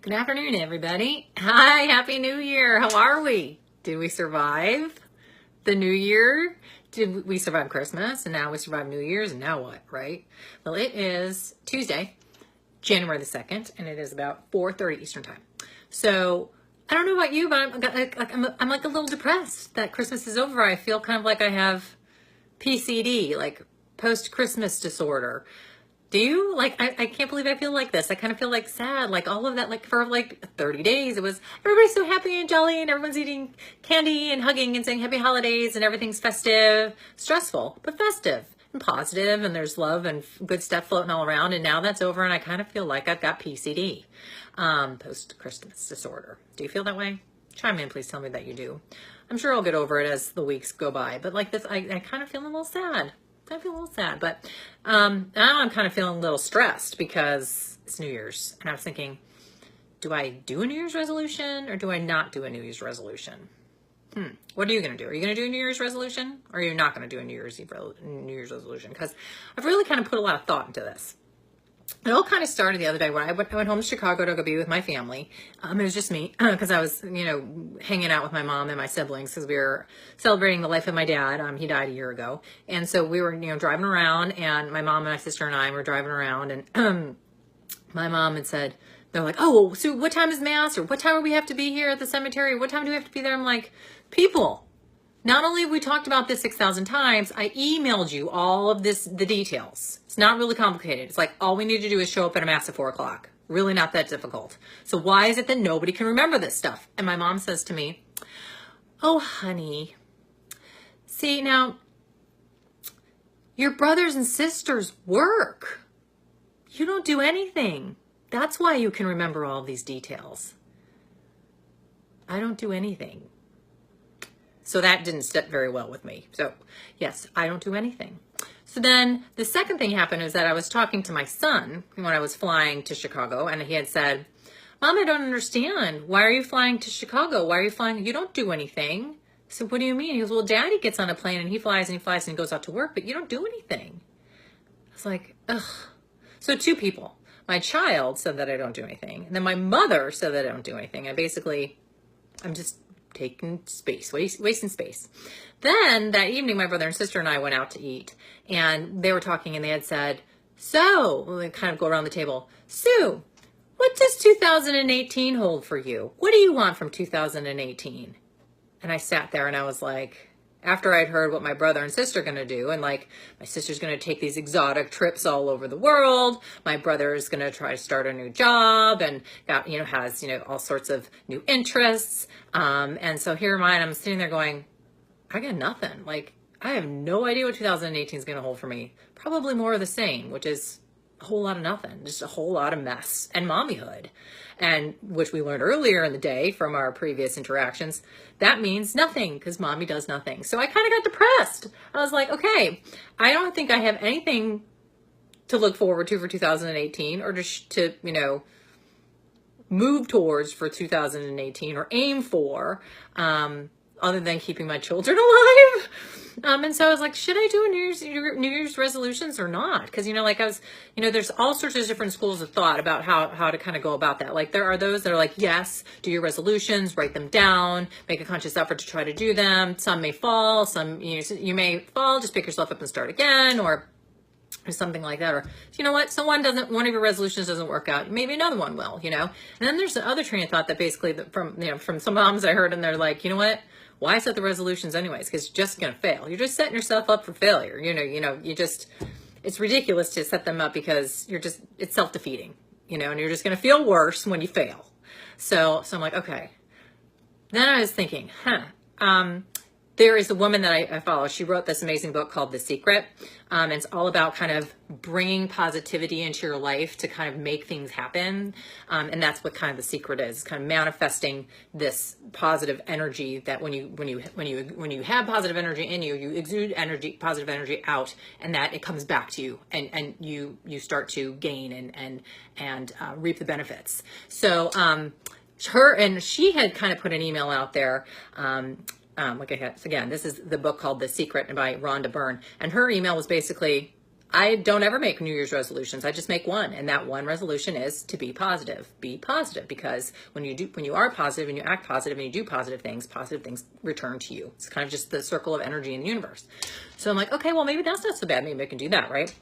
Good afternoon, everybody. Hi, Happy New Year. How are we? Did we survive the New Year? Did we survive Christmas? And now we survive New Year's, and now what, right? Well, it is Tuesday, January the 2nd, and it is about 4:30 Eastern Time. So I don't know about you, but I'm like a little depressed that Christmas is over. I feel kind of like I have PCD, like post-Christmas disorder. Do you? Like, I can't believe I feel like this. I kind of feel like sad, like all of that, like for like 30 days, it was, everybody's so happy and jolly and everyone's eating candy and hugging and saying happy holidays and everything's festive, stressful, but festive and positive, and there's love and good stuff floating all around. And now that's over and I kind of feel like I've got PCD, post-Christmas disorder. Do you feel that way? Chime in, please tell me that you do. I'm sure I'll get over it as the weeks go by, but like this, I kind of feel a little sad. I feel a little sad, but now I'm kind of feeling a little stressed because it's New Year's. And I was thinking, do I do a New Year's resolution or do I not do a New Year's resolution? What are you going to do? Are you going to do a New Year's resolution or are you not going to do a New Year's resolution? Because I've really kind of put a lot of thought into this. It all kind of started the other day when I went home to Chicago to go be with my family. It was just me because I was, hanging out with my mom and my siblings because we were celebrating the life of my dad. He died a year ago. And so we were, driving around, and my mom and my sister and I were driving around, and my mom had said, they're like, oh, well, so what time is Mass? Or what time do we have to be here at the cemetery? What time do we have to be there? I'm like, people, not only have we talked about this 6,000 times, I emailed you all of the details. It's not really complicated. It's like, all we need to do is show up at a Mass at 4 o'clock. Really not that difficult. So why is it that nobody can remember this stuff? And my mom says to me, oh, honey, see, now, your brothers and sisters work. You don't do anything. That's why you can remember all these details. I don't do anything. So that didn't sit very well with me. So yes, I don't do anything. So then the second thing happened is that I was talking to my son when I was flying to Chicago, and he had said, Mom, I don't understand. Why are you flying to Chicago? Why are you flying? You don't do anything. So what do you mean? He goes, well, Daddy gets on a plane and he flies and he flies and he goes out to work, but you don't do anything. I was like, ugh. So two people. My child said that I don't do anything. And then my mother said that I don't do anything. And basically, I'm just taking space, wasting space. Then that evening, my brother and sister and I went out to eat, and they were talking, and they had said, so, we kind of go around the table, Sue, what does 2018 hold for you? What do you want from 2018? And I sat there and I was like, after I'd heard what my brother and sister are going to do, and like my sister's going to take these exotic trips all over the world, my brother is going to try to start a new job and got, has, all sorts of new interests. And so here am I, and I'm sitting there going, I got nothing. Like, I have no idea what 2018 is going to hold for me. Probably more of the same, which is a whole lot of nothing, just a whole lot of mess and mommyhood. And which we learned earlier in the day from our previous interactions, that means nothing because mommy does nothing. So I kind of got depressed. I was like, okay, I don't think I have anything to look forward to for 2018 or to move towards for 2018 or aim for, other than keeping my children alive. And so I was like, should I do a New Year's resolutions or not? Because, like I was, there's all sorts of different schools of thought about how to kind of go about that. Like there are those that are like, yes, do your resolutions, write them down, make a conscious effort to try to do them. Some may fall, some, you may fall, just pick yourself up and start again, or something like that. Or, you know what? So one of your resolutions doesn't work out. Maybe another one will, And then there's the other train of thought that basically from some moms I heard, and they're like, you know what? Why set the resolutions anyways? Because you're just going to fail. You're just setting yourself up for failure. It's ridiculous to set them up because it's self-defeating, and you're just going to feel worse when you fail. So I'm like, okay. Then I was thinking, there is a woman that I follow. She wrote this amazing book called The Secret. And it's all about kind of bringing positivity into your life to kind of make things happen. And that's what kind of the secret is, kind of manifesting this positive energy that when you have positive energy in you, you exude positive energy out, and that it comes back to you, and you start to gain and reap the benefits. So, she had kind of put an email out there, like I had, again, this is the book called The Secret by Rhonda Byrne. And her email was basically, I don't ever make New Year's resolutions. I just make one, and that one resolution is to be positive. Be positive, because when you are positive and you act positive and you do positive things return to you. It's kind of just the circle of energy in the universe. So I'm like, okay, well, maybe that's not so bad. Maybe I can do that, right?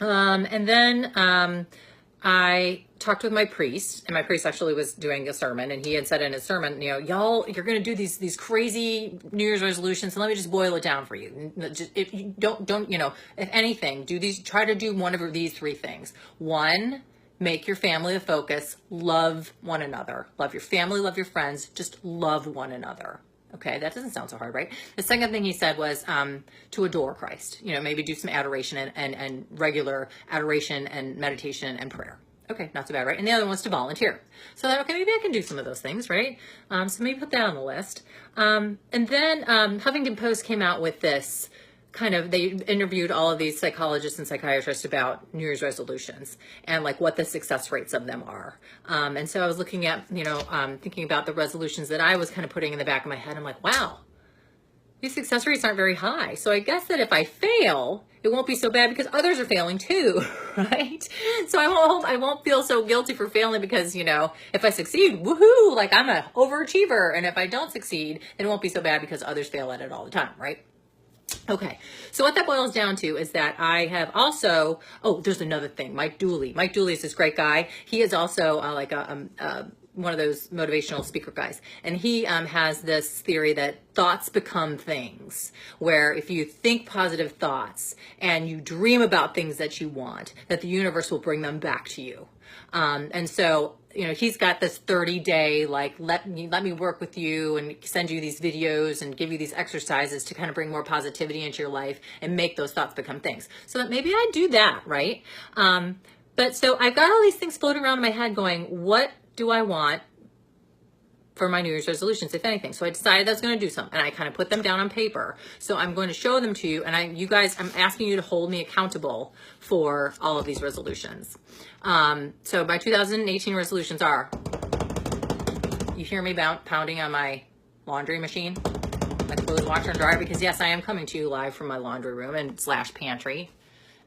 And then I talked with my priest, and my priest actually was doing a sermon, and he had said in his sermon, y'all, you're going to do these crazy New Year's resolutions, and let me just boil it down for you. If you don't, if anything, try to do one of these three things. One, make your family the focus. Love one another. Love your family, love your friends. Just love one another. Okay, that doesn't sound so hard, right? The second thing he said was to adore Christ. Maybe do some adoration and regular adoration and meditation and prayer. Okay, not so bad, right? And the other one was to volunteer. So I thought, okay, maybe I can do some of those things, right? So maybe put that on the list. And then Huffington Post came out with this they interviewed all of these psychologists and psychiatrists about New Year's resolutions and like what the success rates of them are. And so I was looking at, thinking about the resolutions that I was kind of putting in the back of my head. I'm like, wow, these success rates aren't very high. So I guess that if I fail, it won't be so bad because others are failing too, right? So I won't feel so guilty for failing because, if I succeed, woohoo, like I'm an overachiever. And if I don't succeed, then it won't be so bad because others fail at it all the time, right? Okay, so what that boils down to is that I have also, there's another thing, Mike Dooley. Mike Dooley is this great guy. He is also one of those motivational speaker guys. And he has this theory that thoughts become things, where if you think positive thoughts and you dream about things that you want, that the universe will bring them back to you. And so, he's got this 30-day, let me work with you and send you these videos and give you these exercises to kind of bring more positivity into your life and make those thoughts become things. So that maybe I do that, right? But so I've got all these things floating around in my head going, what do I want for my New Year's resolutions, if anything? So I decided I was going to do some, and I kind of put them down on paper. So I'm going to show them to you, and I'm asking you to hold me accountable for all of these resolutions. So my 2018 resolutions are, you hear me pounding on my laundry machine, my clothes washer and dryer, because yes, I am coming to you live from my laundry room and / pantry.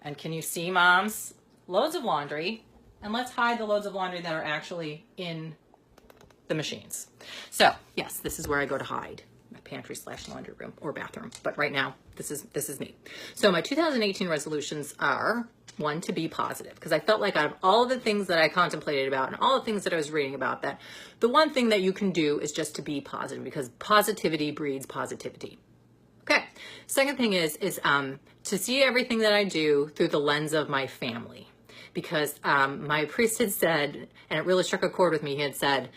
And can you see, moms? Loads of laundry. And let's hide the loads of laundry that are actually in the machines. So yes, this is where I go to hide, my pantry / laundry room or bathroom. But right now, this is me. So my 2018 resolutions are, one, to be positive, because I felt like out of all of the things that I contemplated about and all the things that I was reading about, that the one thing that you can do is just to be positive, because positivity breeds positivity. Okay. Second thing is to see everything that I do through the lens of my family, because my priest had said, and it really struck a chord with me, he had said,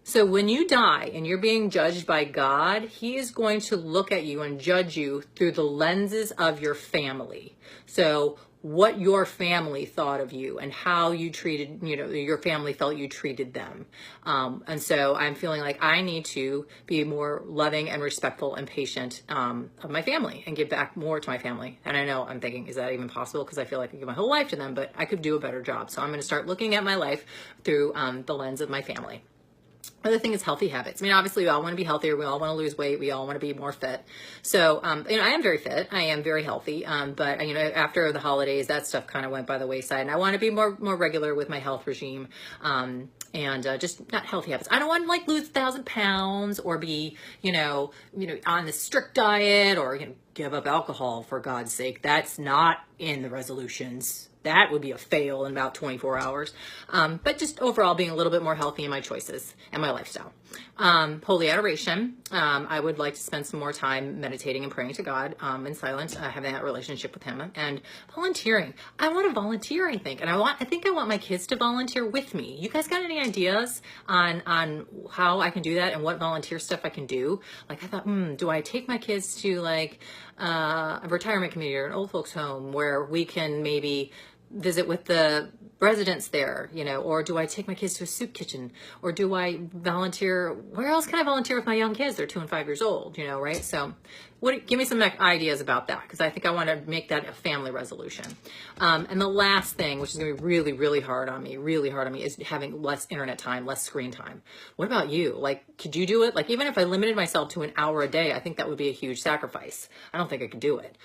so when you die and you're being judged by God, he is going to look at you and judge you through the lenses of your family. So what your family thought of you and how you treated, your family felt you treated them. And so I'm feeling like I need to be more loving and respectful and patient of my family and give back more to my family. And I know I'm thinking, is that even possible? Because I feel like I give my whole life to them, but I could do a better job. So I'm going to start looking at my life through the lens of my family. Other thing is healthy habits. I mean, obviously, we all want to be healthier. We all want to lose weight. We all want to be more fit. So, I am very fit. I am very healthy. But, after the holidays, that stuff kind of went by the wayside. And I want to be more regular with my health regime. And just not healthy habits. I don't want to lose 1,000 pounds or be, on a strict diet or give up alcohol, for God's sake. That's not in the resolutions. That would be a fail in about 24 hours. But just overall being a little bit more healthy in my choices and my lifestyle. Holy adoration. I would like to spend some more time meditating and praying to God in silence, having that relationship with him. And volunteering. I want to volunteer, I think. And I think I want my kids to volunteer with me. You guys got any ideas on how I can do that and what volunteer stuff I can do? I thought, do I take my kids to a retirement community or an old folks home where we can maybe visit with the residents there, or do I take my kids to a soup kitchen, or do I volunteer? Where else can I volunteer with my young kids? They're 2 and 5 years old, right? So Give me some ideas about that, because I think I want to make that a family resolution. And the last thing, which is going to be really, really hard on me, is having less internet time, less screen time. What about you? Like, could you do it? Like, even if I limited myself to an hour a day, I think that would be a huge sacrifice. I don't think I could do it.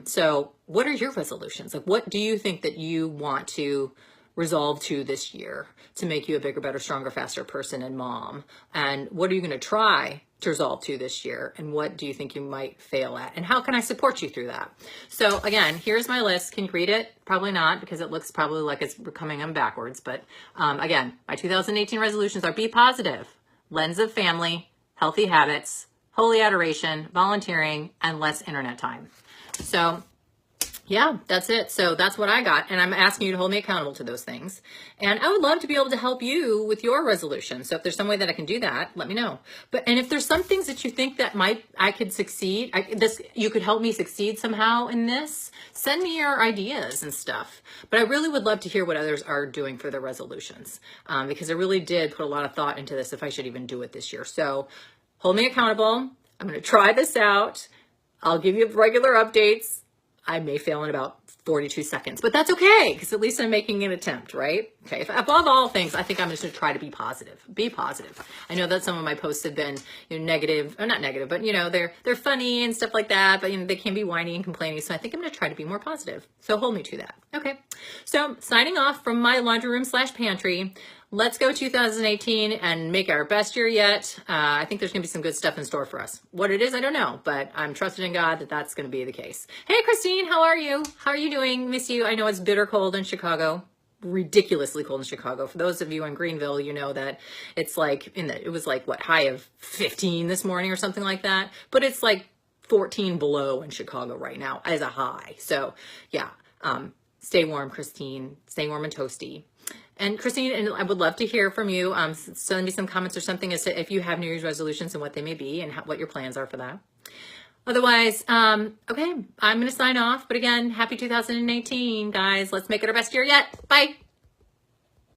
So what are your resolutions? Like, what do you think that you want to resolve to this year to make you a bigger, better, stronger, faster person and mom? And what are you going to try to resolve to this year? And what do you think you might fail at? And how can I support you through that? So again, here's my list. Can you read it? Probably not, because it looks probably like it's coming on backwards. But again, my 2018 resolutions are: be positive, lens of family, healthy habits, holy adoration, volunteering, and less internet time. So yeah, that's it. So that's what I got. And I'm asking you to hold me accountable to those things. And I would love to be able to help you with your resolution. So if there's some way that I can do that, let me know. And if there's some things that you think that I could succeed, you could help me succeed somehow in this, send me your ideas and stuff. But I really would love to hear what others are doing for their resolutions, because I really did put a lot of thought into this, if I should even do it this year. So hold me accountable. I'm going to try this out. I'll give you regular updates. I may fail in about 42 seconds, but that's okay, because at least I'm making an attempt, right? Okay, above all things, I think I'm just going to try to be positive. Be positive. I know that some of my posts have been, negative, or not negative, but they're funny and stuff like that, but they can be whiny and complaining. So I think I'm going to try to be more positive. So hold me to that. Okay. So signing off from my laundry room / pantry. Let's go 2018 and make our best year yet. I think there's going to be some good stuff in store for us. What it is, I don't know, but I'm trusting in God that that's going to be the case. Hey, Christine, how are you? How are you doing? Miss you. I know it's bitter cold in Chicago. Ridiculously cold in Chicago. For those of you in Greenville, you know that it's like it was like high of 15 this morning or something like that. But it's like 14 below in Chicago right now as a high. So yeah, stay warm, Christine. Stay warm and toasty. And Christine, and I would love to hear from you. Send me some comments or something as to if you have New Year's resolutions and what they may be and what your plans are for that. Otherwise, okay, I'm going to sign off. But again, happy 2018, guys. Let's make it our best year yet. Bye.